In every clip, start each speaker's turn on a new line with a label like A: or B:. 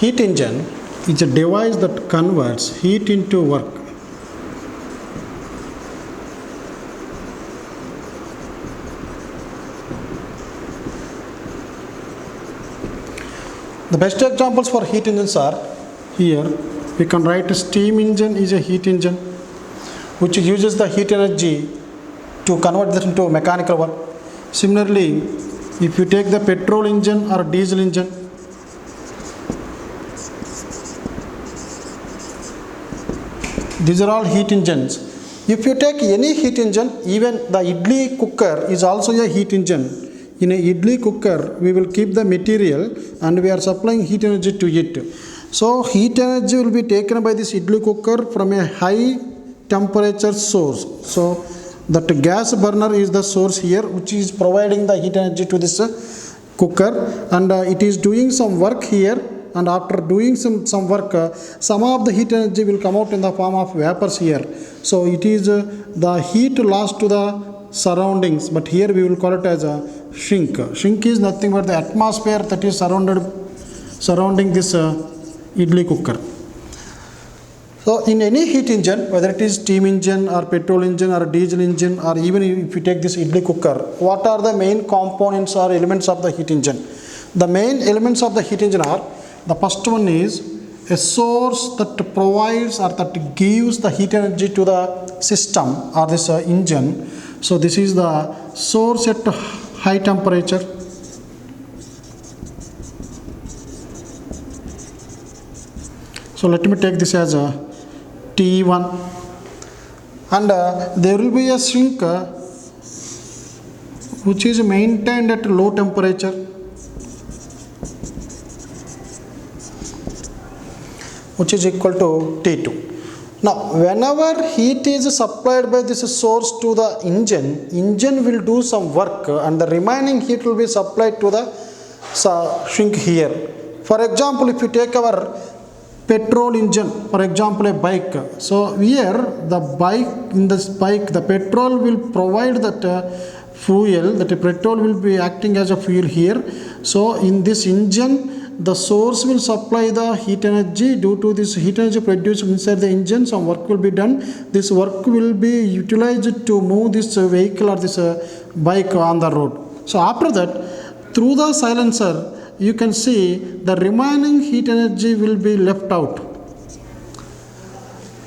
A: Heat engine is a device that converts heat into work. The best examples for heat engines are here. We can write a steam engine is a heat engine which uses the heat energy to convert that into mechanical work. Similarly, if you take the petrol engine or diesel engine, these are all heat engines. If you take any heat engine, even the idli cooker is also a heat engine. In a idli cooker, we will keep the material and we are supplying heat energy to it. So heat energy will be taken by this idli cooker from a high temperature source. So that gas burner is the source here, which is providing the heat energy to this cooker, and it is doing some work here. And after doing some work, some of the heat energy will come out in the form of vapors here. So it is the heat lost to the surroundings, but here we will call it as a shrink. Shrink is nothing but the atmosphere that is surrounding this idli cooker. So in any heat engine, whether it is steam engine or petrol engine or diesel engine, or even if you take this idli cooker, what are the main components or elements of the heat engine? The main elements of the heat engine are, the first one is a source that provides or that gives the heat energy to the system or this engine. So this is the source at high temperature. So let me take this as a T1, and there will be a shrink which is maintained at low temperature, which is equal to T2. Now whenever heat is supplied by this source to the engine will do some work and the remaining heat will be supplied to the shrink here. For example, if you take our petrol engine, for example a bike, so here the petrol will provide that fuel, that petrol will be acting as a fuel here. So in this engine, the source will supply the heat energy. Due to this heat energy produced inside the engine, some work will be done. This work will be utilized to move this vehicle or this bike on the road. So after that, through the silencer, you can see the remaining heat energy will be left out.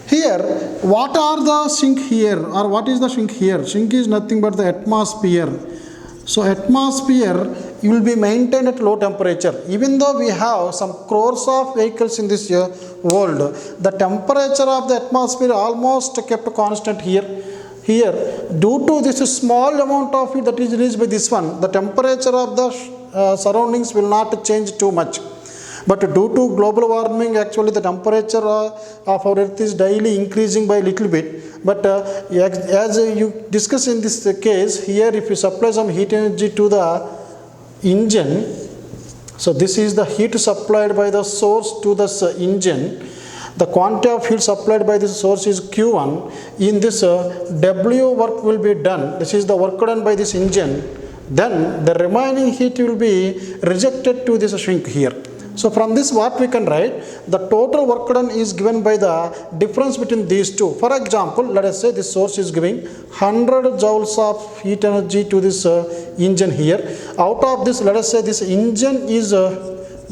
A: Here, what are the sink here, or what is the sink here? Sink is nothing but the atmosphere. So atmosphere will be maintained at low temperature. Even though we have some crores of vehicles in this world, the temperature of the atmosphere almost kept constant here. Here, due to this small amount of heat that is released by this one, the temperature of the surroundings will not change too much. But due to global warming, actually the temperature of our earth is daily increasing by a little bit. But as you discuss in this case, here if you supply some heat energy to the engine, so this is the heat supplied by the source to this engine. The quantity of heat supplied by this source is Q1. In this W work will be done. This is the work done by this engine. Then the remaining heat will be rejected to this shrink here. So from this what we can write, the total work done is given by the difference between these two. For example, let us say this source is giving 100 joules of heat energy to this engine here. Out of this, let us say this engine is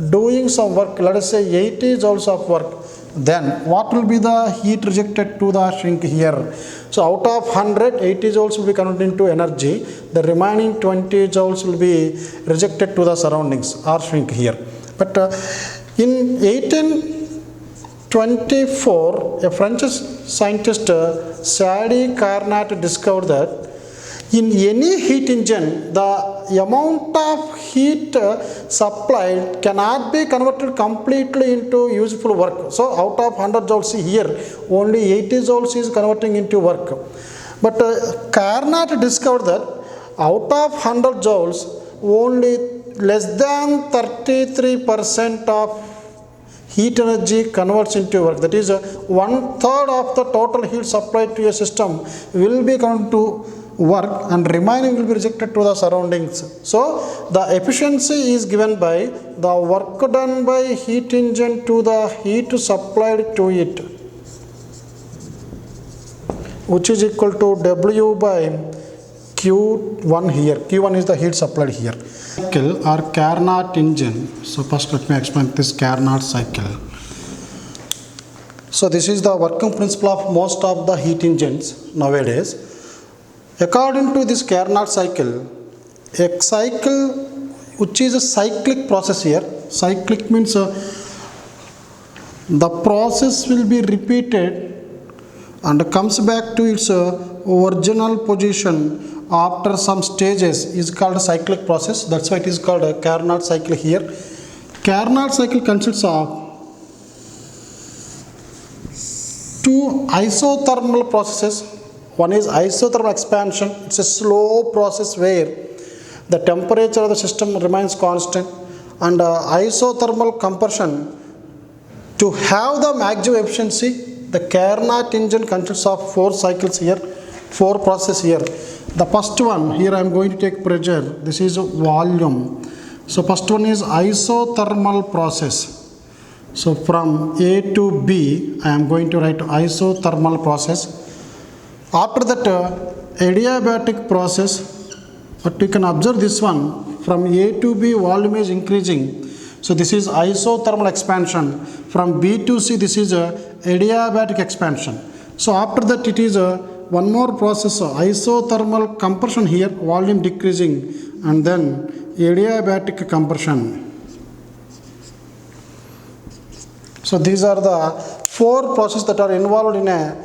A: doing some work, let us say 80 joules of work. Then what will be the heat rejected to the shrink here? So out of 100, 80 joules will be converted into energy. The remaining 20 joules will be rejected to the surroundings or shrink here. But in 1824, a French scientist, Sadi Carnot, discovered that in any heat engine, the amount of heat supplied cannot be converted completely into useful work. So out of 100 joules, see here, only 80 joules is converting into work. But Carnot discovered that out of 100 joules, only less than 33% of heat energy converts into work. That is 1/3 of the total heat supplied to a system will be converted to work and remaining will be rejected to the surroundings. So the efficiency is given by the work done by heat engine to the heat supplied to it, which is equal to W by Q1 here. Q1 is the heat supplied here. Cycle or Carnot engine. So first let me explain this Carnot cycle. So this is the working principle of most of the heat engines nowadays. According to this Carnot cycle, a cycle which is a cyclic process here. Cyclic means the process will be repeated and comes back to its original position after some stages is called a cyclic process. That's why it is called a Carnot cycle here. Carnot cycle consists of two isothermal processes. One is isothermal expansion. It's a slow process where the temperature of the system remains constant, and isothermal compression. To have the maximum efficiency, the Carnot engine consists of 4 cycles here, 4 processes here. The first one here I am going to take pressure. This is volume. So first one is isothermal process. So from A to B I am going to write isothermal process. After that adiabatic process, but you can observe this one, from A to B volume is increasing. So this is isothermal expansion. From B to C this is adiabatic expansion. So after that it is one more process, isothermal compression here, volume decreasing, and then adiabatic compression. So these are the 4 processes that are involved in a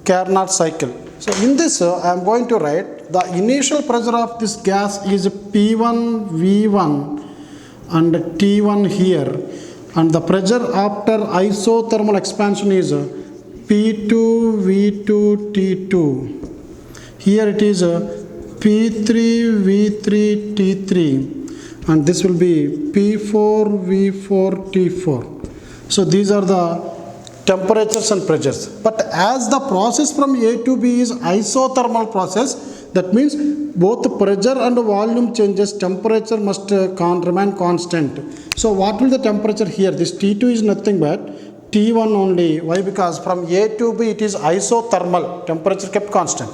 A: Carnot cycle. So in this I am going to write the initial pressure of this gas is P1 V1 and T1 here, and the pressure after isothermal expansion is P2 V2 T2. Here it is P3 V3 T3, and this will be P4 V4 T4. So these are the temperatures and pressures. But as the process from A to B is isothermal process, that means both pressure and volume changes, temperature must remain constant. So what will the temperature here? This T2 is nothing but T1 only. Why? Because from A to B it is isothermal, temperature kept constant.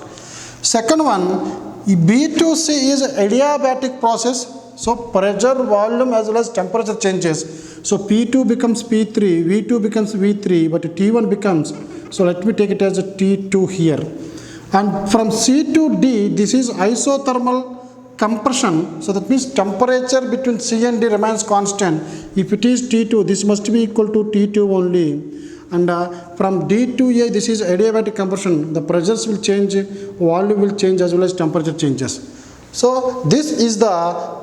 A: Second one, B to C is adiabatic process. So pressure, volume as well as temperature changes. So P2 becomes P3, V2 becomes V3, but T1 becomes, so let me take it as a T2 here. And from C to D, this is isothermal compression. So that means temperature between C and D remains constant. If it is T2, this must be equal to T2 only. And from D to A, this is adiabatic compression. The pressures will change, volume will change as well as temperature changes. So this is the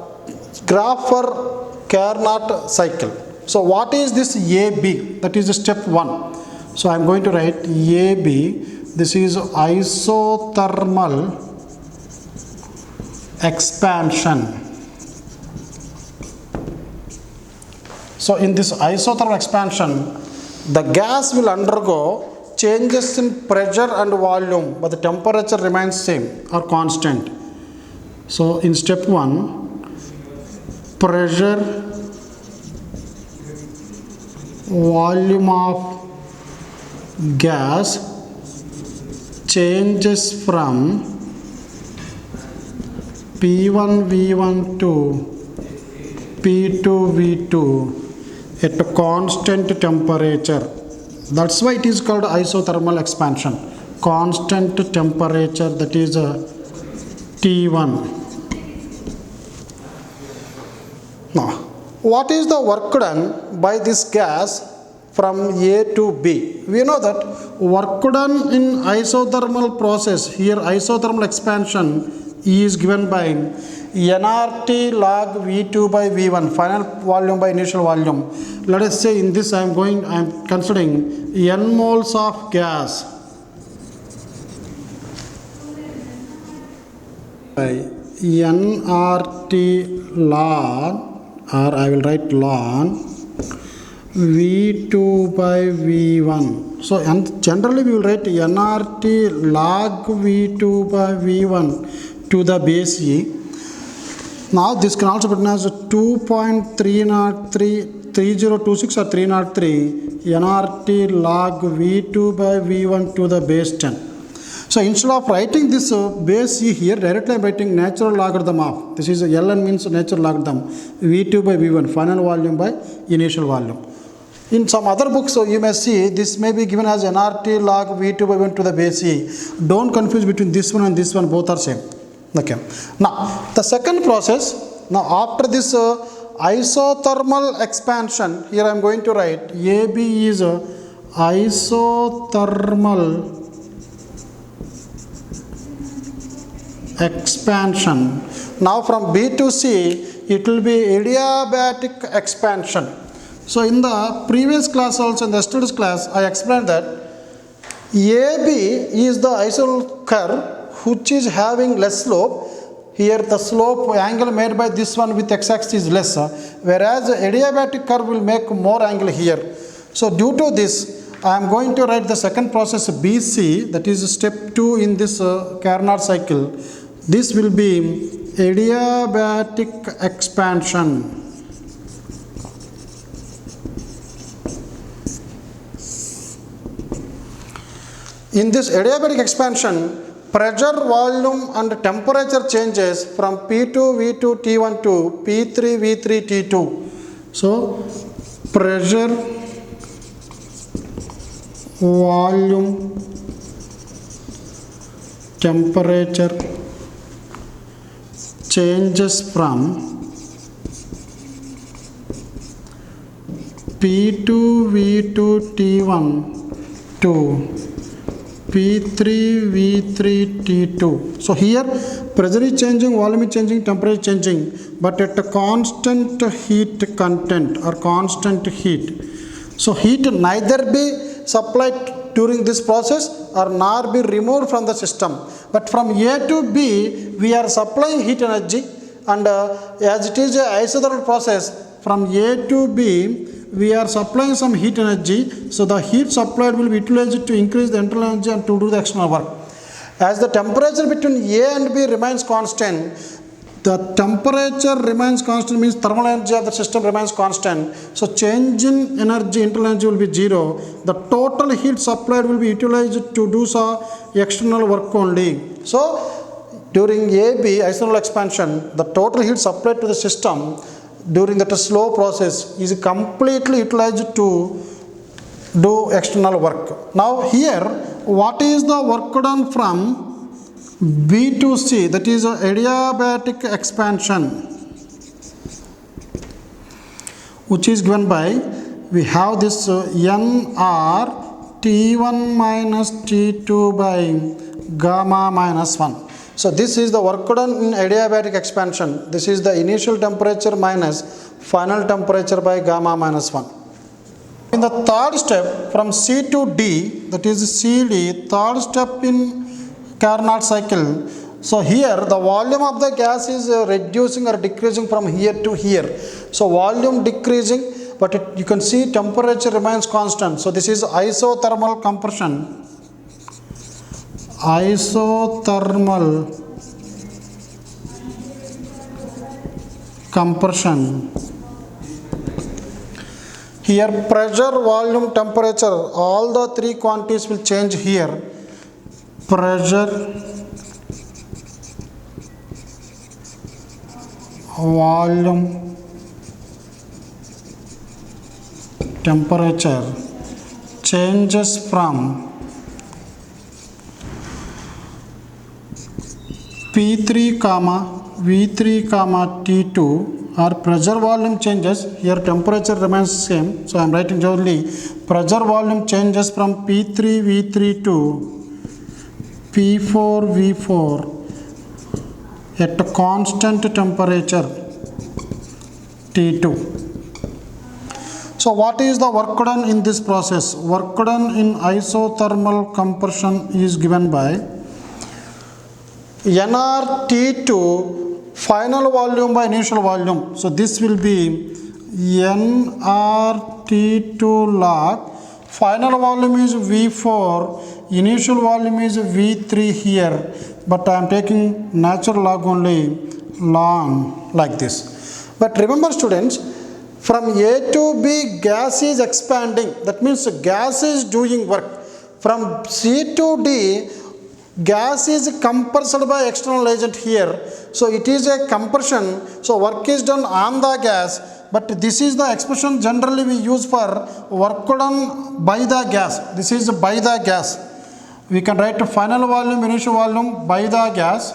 A: graph for Carnot cycle. So what is this AB? That is step 1. So I am going to write AB. This is isothermal expansion. So in this isothermal expansion, the gas will undergo changes in pressure and volume, but the temperature remains same or constant. So in step 1, pressure, volume of gas changes from P1 V1 to P2 V2 at a constant temperature. That's why it is called isothermal expansion. Constant temperature, that is T1. Now, what is the work done by this gas from A to B? We know that work done in isothermal process, here isothermal expansion is given by nRT log V2 by V1, final volume by initial volume. Let us say in this I am considering n moles of gas by nRT log, or I will write ln V2 by V1. So and generally we will write nRT log V2 by V1 to the base E. Now this can also be written as 2.303 3026 or 303 nRT log V2 by V1 to the base 10. So instead of writing this base E here, directly I am writing natural logarithm of, this is Ln means natural logarithm, V2 by V1, final volume by initial volume. In some other books you may see this may be given as nRT log V2 by V1 to the base E. Don't confuse between this one and this one, both are same. Okay. Now the second process, now after this isothermal expansion, here I am going to write AB is isothermal expansion. Now from B to C it will be adiabatic expansion. So in the previous class also, in the yesterday's class, I explained that AB is the isosceles curve which is having less slope. Here the slope angle made by this one with x-axis is less, whereas the adiabatic curve will make more angle here. So due to this, I am going to write the second process BC, that is step 2 in this Carnot cycle. This will be adiabatic expansion. In this adiabatic expansion, pressure, volume and temperature changes from P2 V2 T1 to P3 V3 T2. So pressure, volume, temperature changes from P2 V2 T1 to P3 V3 T2. So here pressure is changing, volume is changing, temperature is changing, but at a constant heat content or constant heat. So heat neither be supplied during this process or nor be removed from the system. But from A to B we are supplying heat energy, and as it is an isothermal process, from A to B we are supplying some heat energy. So the heat supplied will be utilized to increase the internal energy and to do the external work. As the temperature between A and B remains constant, the temperature remains constant means thermal energy of the system remains constant. So change in energy, internal energy will be 0. The total heat supplied will be utilized to do some external work only. So during AB isothermal expansion, the total heat supplied to the system during that slow process is completely utilized to do external work. Now here, what is the work done from B to C, that is adiabatic expansion, which is given by, we have this nR T1 minus T2 by gamma minus 1. So this is the work done in adiabatic expansion. This is the initial temperature minus final temperature by gamma minus 1. In the third step from C to D, that is CD, third step in Carnot cycle. So here the volume of the gas is reducing or decreasing from here to here. So volume decreasing, but you can see temperature remains constant. So this is isothermal compression. Isothermal compression. Here pressure, volume, temperature, all the three quantities will change here. Pressure, volume, temperature changes from P3 comma V3 comma T2, or pressure volume changes, here temperature remains same. So I am writing only pressure volume changes from P3 V3 to P4 V4 at a constant temperature T2. So what is the work done in this process? Work done in isothermal compression is given by nRT2 final volume by initial volume. So this will be nRT T2 log. Final volume is V4, initial volume is V3 here, but I am taking natural log only, ln like this. But remember students, from A to B gas is expanding, that means gas is doing work. From C to D, gas is compressed by external agent here, so it is a compression, so work is done on the gas, but this is the expression generally we use for work done by the gas. This is by the gas. We can write final volume, initial volume by the gas.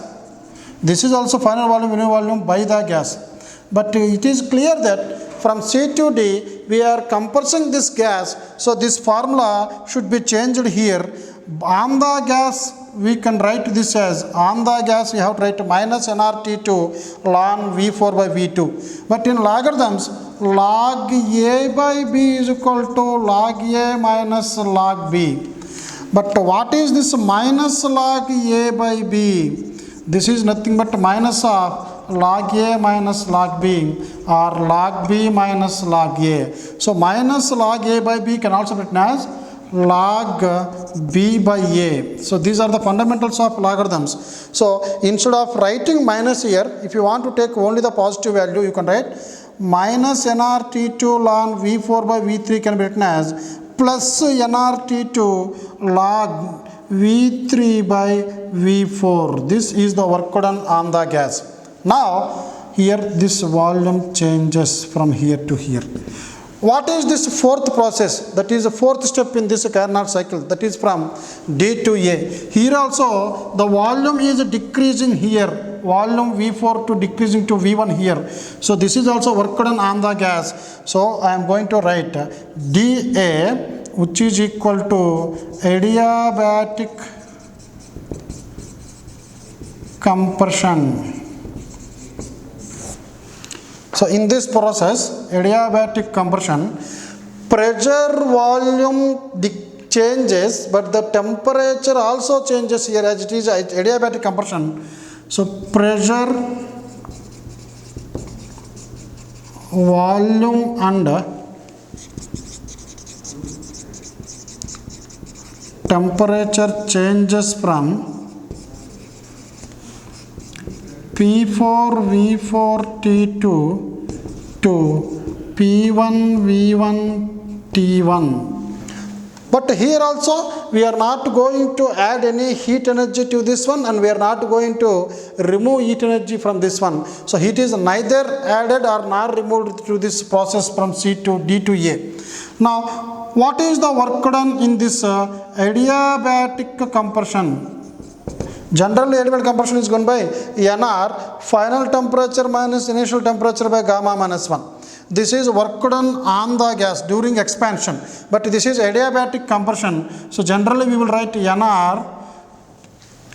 A: This is also final volume, initial volume by the gas. But it is clear that from C to D we are compressing this gas, so this formula should be changed here. On the gas we can write this as, on the gas we have to write minus nRT2 ln V4 by V2. But in logarithms, log A by B is equal to log A minus log B. But what is this minus log A by B? This is nothing but minus of log A minus log B, or log B minus log A. So minus log A by B can also be written as log B by A. So these are the fundamentals of logarithms. So instead of writing minus here, if you want to take only the positive value, you can write minus nRT2 ln V4 by V3 can be written as plus nRT2 log V3 by V4. This is the work done on the gas. Now here this volume changes from here to here. What is this fourth process? That is the fourth step in this Carnot cycle, that is from D to A. Here also the volume is decreasing here, volume V4 to decreasing to V1 here. So this is also work done on the gas. So I am going to write dA, which is equal to adiabatic compression. So in this process, adiabatic compression, pressure volume changes, but the temperature also changes here as it is adiabatic compression. So pressure, volume and temperature changes from P4 V4 T2 to P1 V1 T1. But here also we are not going to add any heat energy to this one, and we are not going to remove heat energy from this one. So heat is neither added or not removed through this process from C to D to A. Now what is the work done in this adiabatic compression? Generally adiabatic compression is done by NR, final temperature minus initial temperature by gamma minus 1. This is work done on the gas during expansion, but this is adiabatic compression. So generally we will write NR.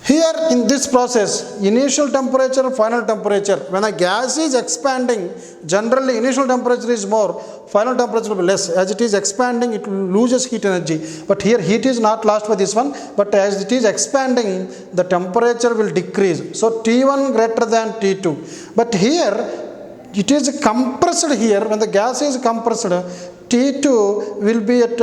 A: Here in this process, initial temperature, final temperature, when a gas is expanding, generally initial temperature is more, final temperature will be less. As it is expanding, it loses heat energy. But here heat is not lost by this one, but as it is expanding, the temperature will decrease. So T1 greater than T2. But here, it is compressed here, when the gas is compressed, T2 will be at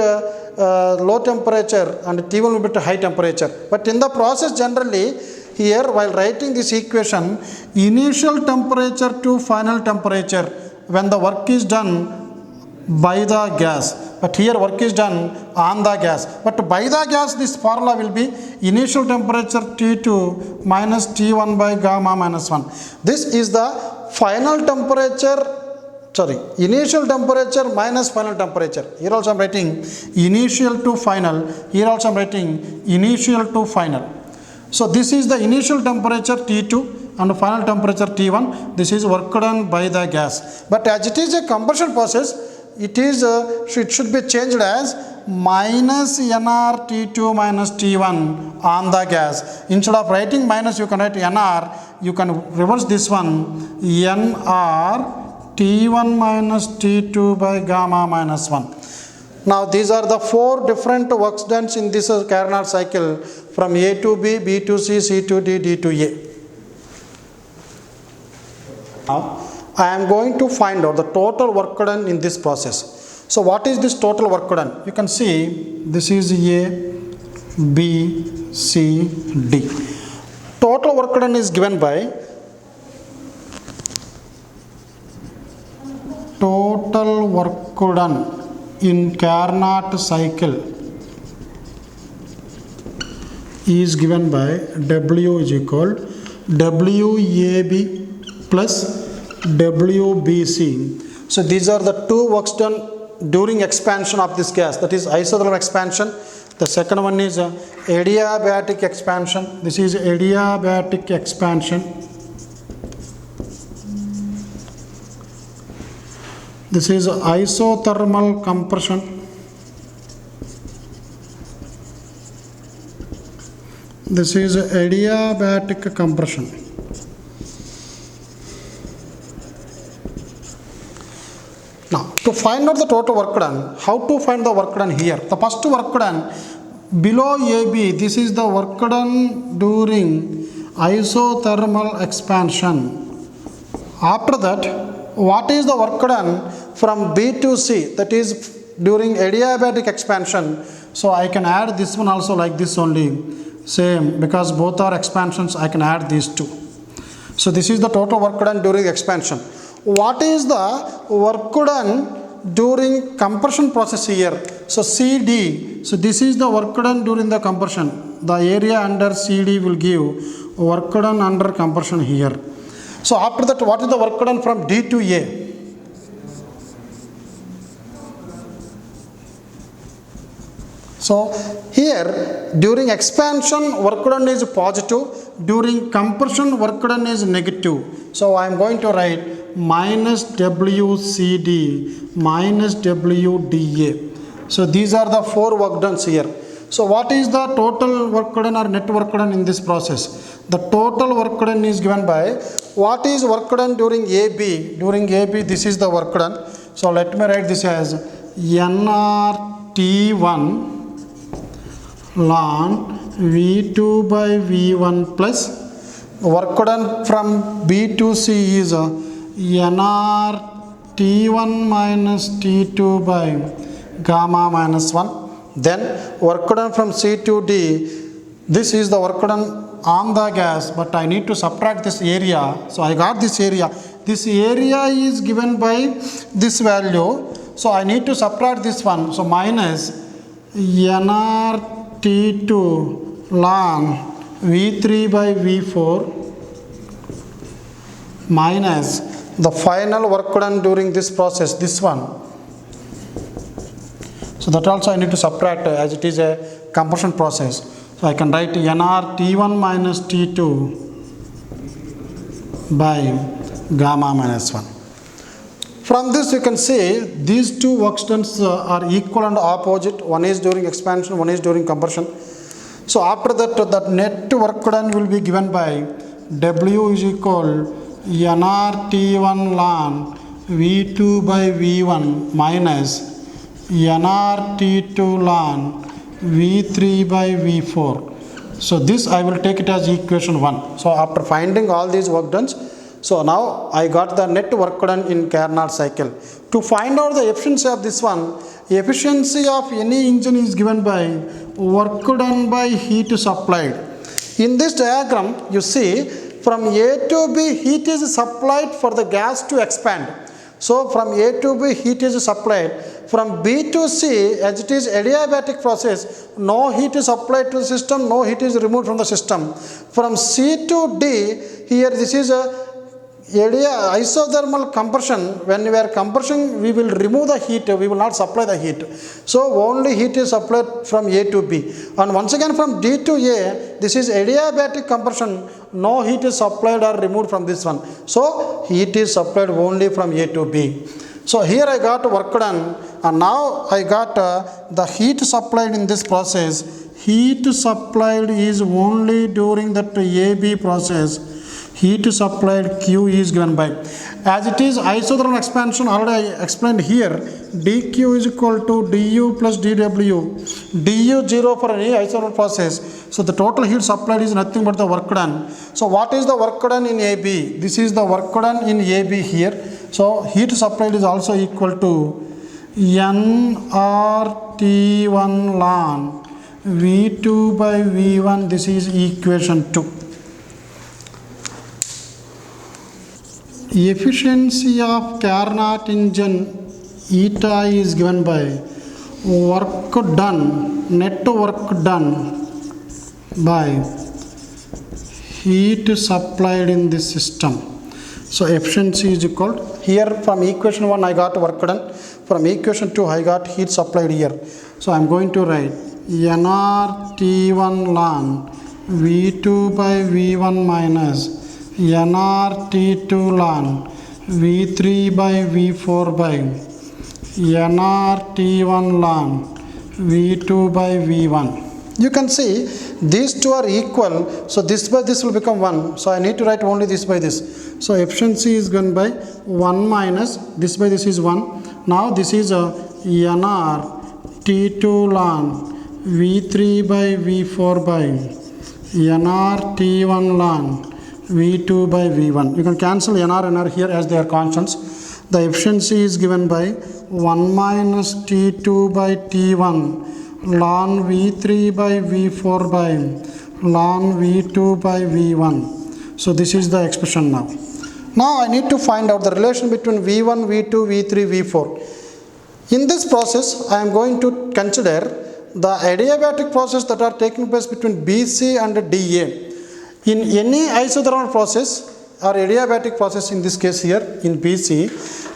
A: low temperature and T1 will be at high temperature. But in the process generally, here while writing this equation, initial temperature to final temperature, when the work is done by the gas, but here work is done on the gas. But by the gas, this formula will be initial temperature T2 minus T1 by gamma minus 1. This is the final temperature, initial temperature minus final temperature. Here also I am writing initial to final. Here also I am writing initial to final. So this is the initial temperature T2 and final temperature T1. This is work done by the gas. But as it is a compression process, it should be changed as minus NR T2 minus T1 on the gas. Instead of writing minus, you can write NR. You can reverse this one, NR T1 minus T2 by gamma minus 1. Now these are the four different works done in this Carnot cycle from A to B, B to C, C to D, D to A. Now I am going to find out the total work done in this process. So what is this total work done? You can see this is A, B, C, D. Total work done is given by total work done in Carnot cycle is given by W is equal WAB plus WBC. So these are the two works done during expansion of this gas, that is isothermal expansion. The second one is adiabatic expansion. This is adiabatic expansion. This is isothermal compression. This is adiabatic compression. Now, to find out the total work done, how to find the work done here? The first work done below AB, this is the work done during isothermal expansion. After that, what is the work done from B to C, that is during adiabatic expansion? So I can add this one also like this only, same, because both are expansions, I can add these two. So this is the total work done during expansion. What is the work done during compression process here? So CD, so this is the work done during the compression. The area under CD will give work done under compression here. So after that, what is the work done from D to A? So here during expansion work done is positive, during compression work done is negative. So I am going to write minus WCD minus WDA. So these are the four work dones here. So what is the total work done or net work done in this process? The total work done is given by what is work done during AB. During AB, this is the work done. So let me write this as nRT1 ln V2 by V1 plus work done from B to C is nRT1 minus T2 by gamma minus 1. Then work done from C to D, this is the work done on the gas, but I need to subtract this area. So I got this area. This area is given by this value. So I need to subtract this one. So minus nRT2 ln V3 by V4 minus the final work done during this process, this one. So that also I need to subtract as it is a compression process. So I can write nRT1 minus T2 by gamma minus 1. From this you can see these two work dones are equal and opposite. One is during expansion, one is during compression. So after that, the net work done will be given by W is equal nRT1 ln V2 by V1 minus nRT2 ln V3 by V4. So this I will take it as equation 1. So after finding all these work done, so now I got the net work done in Carnot cycle. To find out the efficiency of this one, efficiency of any engine is given by work done by heat supplied. In this diagram, you see from A to B, heat is supplied for the gas to expand. So from A to B, heat is supplied. From B to C, as it is adiabatic process, no heat is applied to the system, no heat is removed from the system. From C to D, here this is a isothermal compression. When we are compression, we will remove the heat, we will not supply the heat. So only heat is supplied from A to B. And once again from D to A, this is adiabatic compression, no heat is supplied or removed from this one. So heat is supplied only from A to B. So here I got work done, and now I got the heat supplied in this process. Heat supplied is only during that AB process. Heat supplied Q is given by, as it is isothermal expansion, already I explained here, dQ is equal to du plus dW. du 0 for any isothermal process. So the total heat supplied is nothing but the work done. So what is the work done in AB? This is the work done in AB here. So heat supplied is also equal to nRT1 ln V2 by V1, this is equation 2. Efficiency of Carnot engine eta is given by work done, net work done by heat supplied in this system. So efficiency is equal, here from equation 1 I got work done, from equation 2 I got heat supplied here. So I am going to write nRT1 ln V2 by V1 minus nRT2 ln V3 by V4 by nRT1 ln V2 by V1. You can see these two are equal, so this by this will become 1. So I need to write only this by this. So efficiency is given by 1 minus this by this is 1. Now this is a nRT2 ln V3 by V4 by nRT1 ln V2 by V1. You can cancel nr here as they are constants. The efficiency is given by 1 minus T2 by T1 ln V3 by V4 by ln V2 by V1. So this is the expression now. Now I need to find out the relation between V1, V2, V3, V4. In this process I am going to consider the adiabatic process that are taking place between BC and DA. In any isothermal process or adiabatic process, in this case here in BC,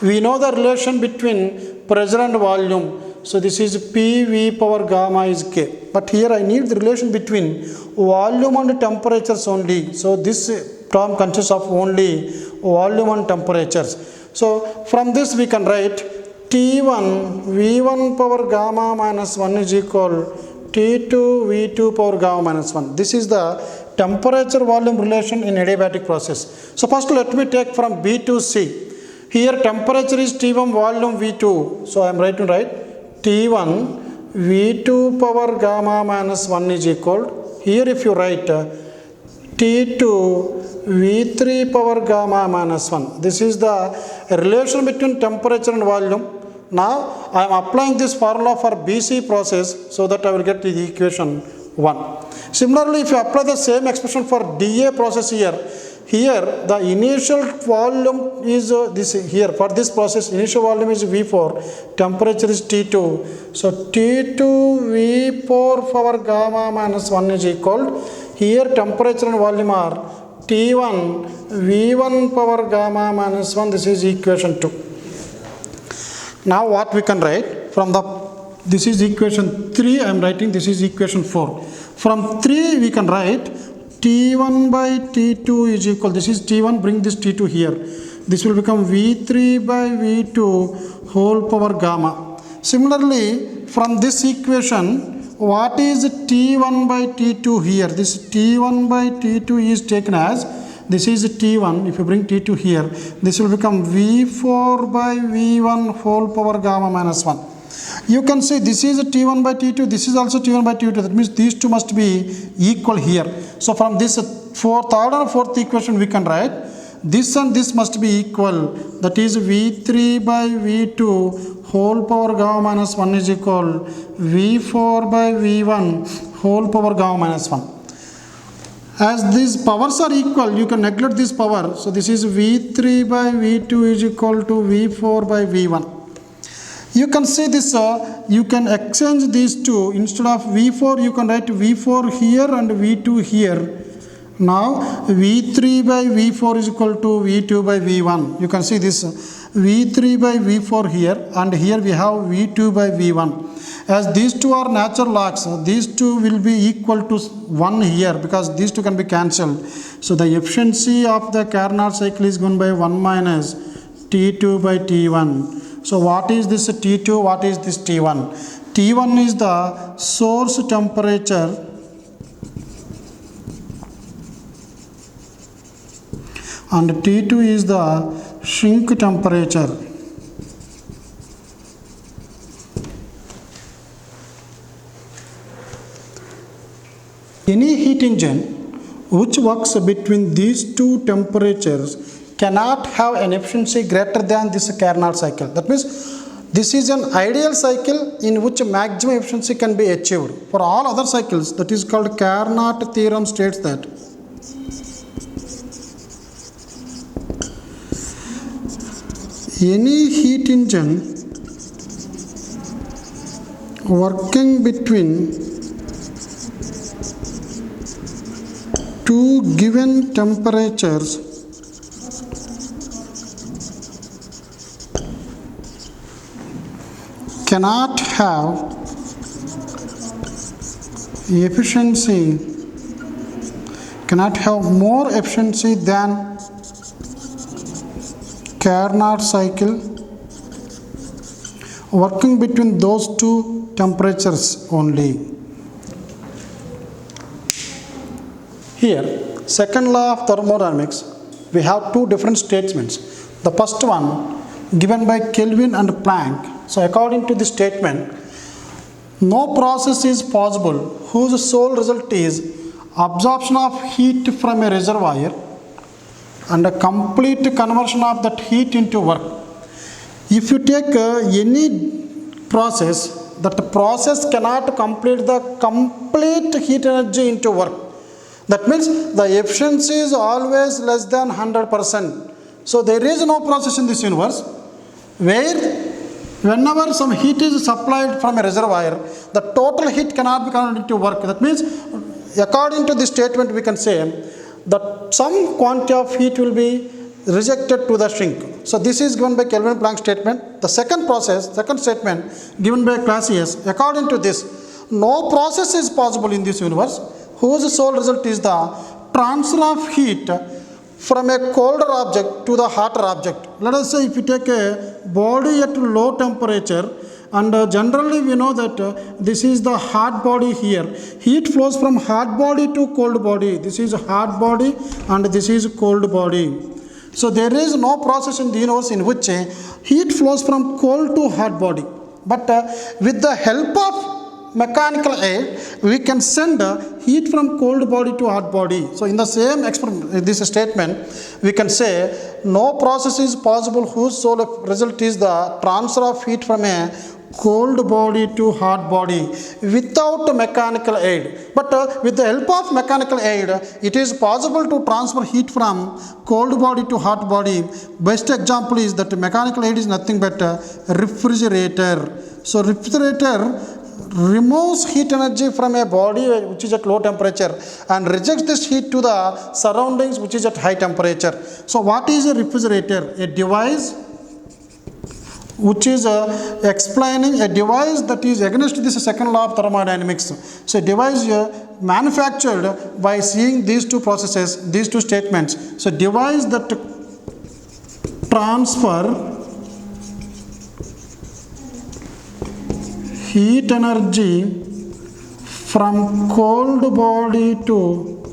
A: we know the relation between pressure and volume. So this is PV power gamma is K. But here I need the relation between volume and temperatures only. So this term consists of only volume and temperatures. So from this we can write T1 V1 power gamma minus 1 is equal T2 V2 power gamma minus 1. This is the temperature volume relation in adiabatic process. So first let me take from B to C. Here temperature is T1, volume V2. So I am right to write T1 V2 power gamma minus 1 is equal. Here if you write T2 V3 power gamma minus 1. This is the relation between temperature and volume. Now I am applying this formula for BC process so that I will get the equation 1. Similarly, if you apply the same expression for DA process here the initial volume is this here for this process, initial volume is V4, temperature is T2. So T2 V4 power gamma minus 1 is equal, here temperature and volume are T1 V1 power gamma minus 1, this is equation 2. Now what we can write from the, this is equation 3, I am writing, this is equation 4. From 3 we can write T1 by T2 is equal, this is T1, bring this T2 here. This will become V3 by V2 whole power gamma. Similarly, from this equation, what is T1 by T2 here? This T1 by T2 is taken as, this is T1, if you bring T2 here, this will become V4 by V1 whole power gamma minus 1. You can say this is a T1 by T2, this is also T1 by T2, that means these two must be equal here. So from this third and fourth equation we can write, this and this must be equal, that is V3 by V2 whole power gamma minus 1 is equal V4 by V1 whole power gamma minus 1. As these powers are equal, you can neglect this power. So this is V3 by V2 is equal to V4 by V1. You can say this, you can exchange these two. Instead of V4, you can write V4 here and V2 here. Now V3 by V4 is equal to V2 by V1. You can see this V3 by V4 here, and here we have V2 by V1. As these two are natural logs, these two will be equal to 1 here because these two can be cancelled. So the efficiency of the Carnot cycle is given by 1 minus T2 by T1. So what is this T2? What is this T1? T1 is the source temperature and T2 is the sink temperature. Any heat engine which works between these two temperatures cannot have an efficiency greater than this Carnot cycle. That means This is an ideal cycle in which maximum efficiency can be achieved. For all other cycles, that is called Carnot theorem states that any heat engine working between two given temperatures cannot have more efficiency than Carnot cycle working between those two temperatures only. Here, second law of thermodynamics, we have two different statements. The first one given by Kelvin and Planck. So according to this statement, no process is possible whose sole result is absorption of heat from a reservoir and a complete conversion of that heat into work. If you take any process, that process cannot complete the complete heat energy into work. That means the efficiency is always less than 100%. So there is no process in this universe where whenever some heat is supplied from a reservoir, the total heat cannot be converted into work. That means according to this statement we can say that some quantity of heat will be rejected to the sink. So this is given by Kelvin Planck statement. The second statement given by Clausius, according to this, no process is possible in this universe whose sole result is the transfer of heat from a colder object to the hotter object. Let us say if you take a body at low temperature, and generally we know that this is the hot body here. Heat flows from hot body to cold body. This is hot body and this is cold body. So there is no process in the universe in which heat flows from cold to hot body. But with the help of mechanical aid, we can send heat from cold body to hot body. So in the same this statement, we can say no process is possible whose sole result is the transfer of heat from a cold body to hot body without mechanical aid. But with the help of mechanical aid, it is possible to transfer heat from cold body to hot body. Best example is that mechanical aid is nothing but a refrigerator. So refrigerator removes heat energy from a body which is at low temperature and rejects this heat to the surroundings which is at high temperature. So what is a refrigerator? A device which is explaining a device that is against this second law of thermodynamics. So a device manufactured by seeing these two processes, these two statements. So device that transfer heat energy from cold body to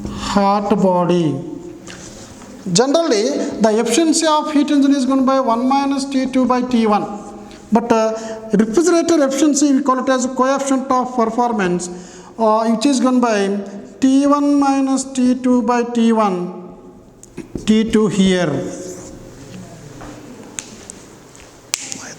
A: hot body. Generally, the efficiency of heat engine is given by 1 minus T2 by T1. But refrigerator efficiency, we call it as a coefficient of performance, which is given by T1 minus T2 by T1, T2 here.